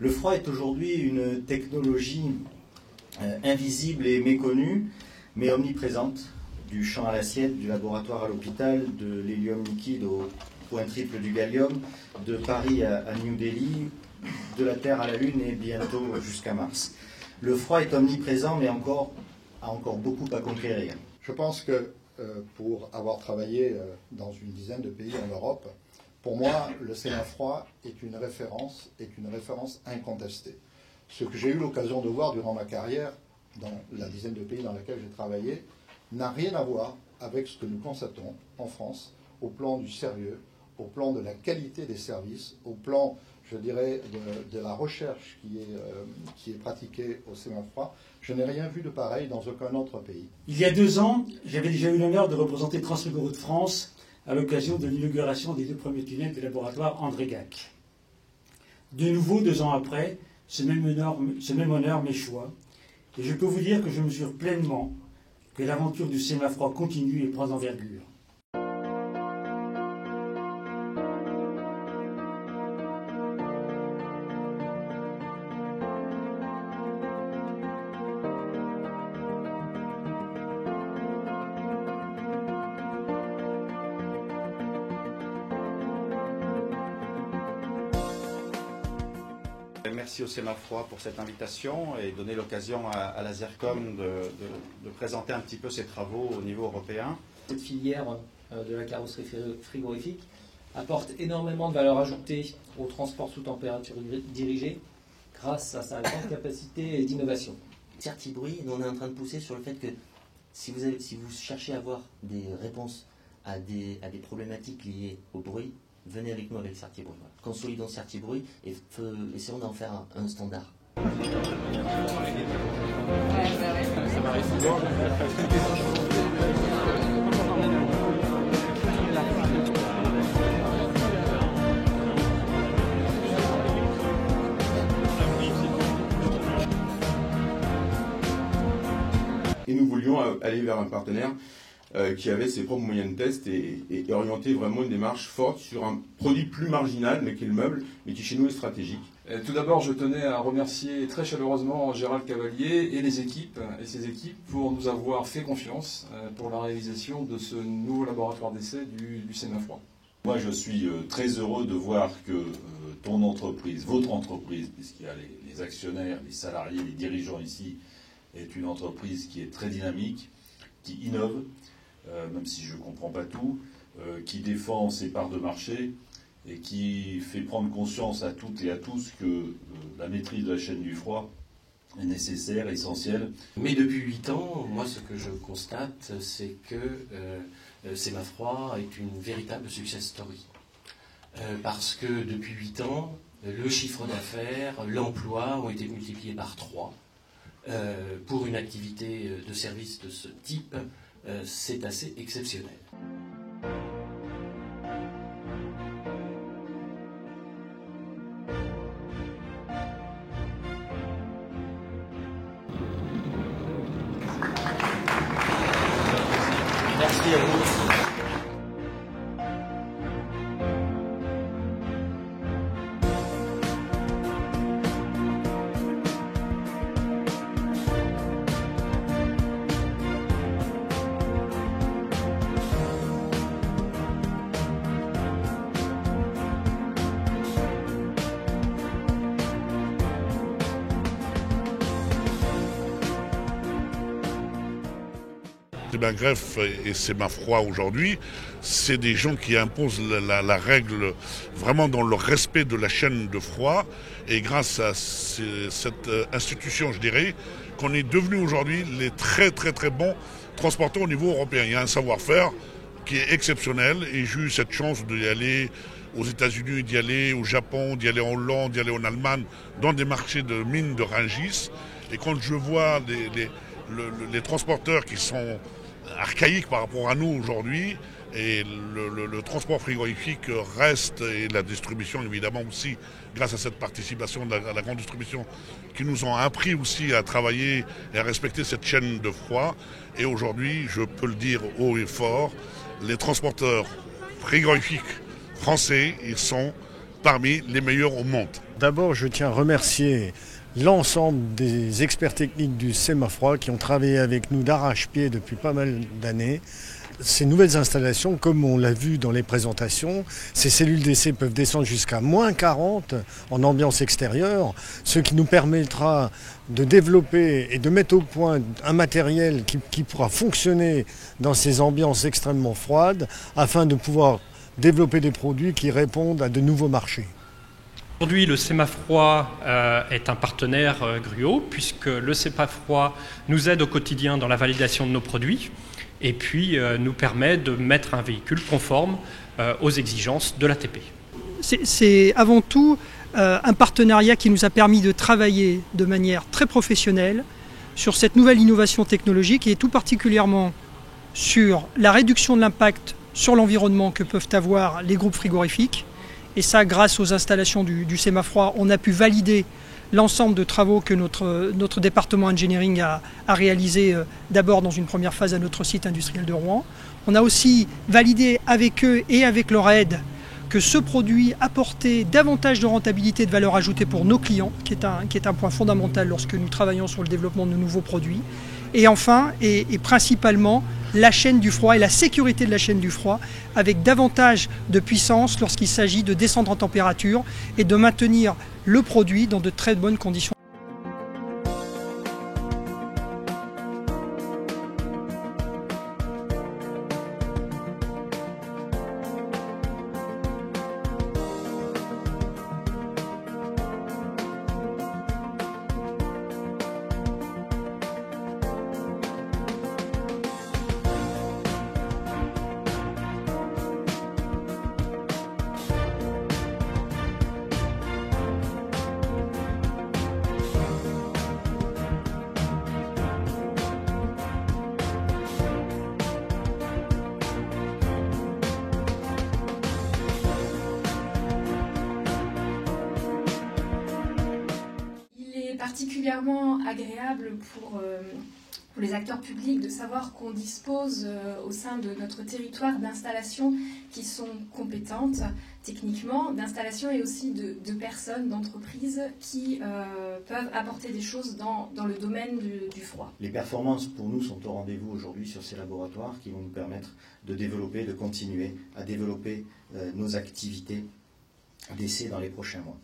Le froid est aujourd'hui une technologie invisible et méconnue, mais omniprésente, du champ à l'assiette, du laboratoire à l'hôpital, de l'hélium liquide au point triple du gallium, de Paris à New Delhi, de la Terre à la Lune et bientôt jusqu'à Mars. Le froid est omniprésent, mais a encore beaucoup à conquérir. Je pense que pour avoir travaillé dans une dizaine de pays en Europe, pour moi, le Sémafroid est une référence incontestée. Ce que j'ai eu l'occasion de voir durant ma carrière, dans la dizaine de pays dans lesquels j'ai travaillé, n'a rien à voir avec ce que nous constatons en France, au plan du sérieux, au plan de la qualité des services, au plan, je dirais, de la recherche qui est pratiquée au Sémafroid. Je n'ai rien vu de pareil dans aucun autre pays. Il y a 2 ans, j'avais déjà eu l'honneur de représenter Transfiguro de France à l'occasion de l'inauguration des 2 premiers tunnels du laboratoire André Gac. De nouveau, 2 ans après, ce même honneur m'échoit, et je peux vous dire que je mesure pleinement que l'aventure du Sémafroid continue et prend envergure. Merci au Sémafroid pour cette invitation et donner l'occasion à la ZIRCOM de présenter un petit peu ses travaux au niveau européen. Cette filière de la carrosserie frigorifique apporte énormément de valeur ajoutée au transport sous température dirigée grâce à sa grande capacité d'innovation. Certibrouille, on est en train de pousser sur le fait que si vous cherchez à avoir des réponses à des problématiques liées au bruit, venez avec nous avec Certibrouille. Consolidons Certibrouille et essayons d'en faire un standard. Ça m'arrive souvent. Et nous voulions aller vers un partenaire qui avait ses propres moyens de test et orienter vraiment une démarche forte sur un produit plus marginal, mais qui est le meuble, mais qui chez nous est stratégique. Tout d'abord, je tenais à remercier très chaleureusement Gérald Cavalier et ses équipes pour nous avoir fait confiance pour la réalisation de ce nouveau laboratoire d'essai du Sémafroid. Moi, je suis très heureux de voir que ton entreprise, votre entreprise, puisqu'il y a les actionnaires, les salariés, les dirigeants ici, est une entreprise qui est très dynamique, qui innove, même si je ne comprends pas tout, qui défend ses parts de marché et qui fait prendre conscience à toutes et à tous que la maîtrise de la chaîne du froid est nécessaire, essentielle. Mais depuis 8 ans, moi ce que je constate, c'est que Sémafroid est une véritable success story. Parce que depuis 8 ans, le chiffre d'affaires, l'emploi ont été multipliés par 3. Pour une activité de service de ce type, c'est assez exceptionnel. Merci à vous. Greffe et Sémafroid aujourd'hui, c'est des gens qui imposent la règle vraiment dans le respect de la chaîne de froid, et grâce à cette institution, je dirais, qu'on est devenu aujourd'hui les très bons transporteurs au niveau européen. Il y a un savoir-faire qui est exceptionnel et j'ai eu cette chance d'y aller aux États-Unis, d'y aller au Japon, d'y aller en Hollande, d'y aller en Allemagne, dans des marchés de mines de Rungis. Et quand je vois les transporteurs qui sont archaïque par rapport à nous aujourd'hui, et le transport frigorifique reste, et la distribution évidemment aussi, grâce à cette participation de la grande distribution, qui nous ont appris aussi à travailler et à respecter cette chaîne de froid. Et aujourd'hui, je peux le dire haut et fort, les transporteurs frigorifiques français, ils sont parmi les meilleurs au monde. D'abord, je tiens à remercier l'ensemble des experts techniques du Semafroid qui ont travaillé avec nous d'arrache-pied depuis pas mal d'années. Ces nouvelles installations, comme on l'a vu dans les présentations, ces cellules d'essai peuvent descendre jusqu'à -40 en ambiance extérieure, ce qui nous permettra de développer et de mettre au point un matériel qui pourra fonctionner dans ces ambiances extrêmement froides afin de pouvoir développer des produits qui répondent à de nouveaux marchés. Aujourd'hui, le Semafroid est un partenaire Gruau, puisque le Semafroid nous aide au quotidien dans la validation de nos produits et puis nous permet de mettre un véhicule conforme aux exigences de l'ATP. C'est avant tout un partenariat qui nous a permis de travailler de manière très professionnelle sur cette nouvelle innovation technologique et tout particulièrement sur la réduction de l'impact sur l'environnement que peuvent avoir les groupes frigorifiques. Et ça, grâce aux installations du Semafroid, on a pu valider l'ensemble de travaux que notre département engineering a réalisé d'abord dans une première phase à notre site industriel de Rouen. On a aussi validé avec eux et avec leur aide que ce produit apportait davantage de rentabilité et de valeur ajoutée pour nos clients, qui est un point fondamental lorsque nous travaillons sur le développement de nouveaux produits. Et enfin, et principalement, la chaîne du froid et la sécurité de la chaîne du froid avec davantage de puissance lorsqu'il s'agit de descendre en température et de maintenir le produit dans de très bonnes conditions. Particulièrement agréable pour les acteurs publics de savoir qu'on dispose au sein de notre territoire d'installations qui sont compétentes techniquement, d'installations et aussi de personnes, d'entreprises qui peuvent apporter des choses dans le domaine du froid. Les performances pour nous sont au rendez-vous aujourd'hui sur ces laboratoires qui vont nous permettre de développer, de continuer à développer nos activités d'essai dans les prochains mois.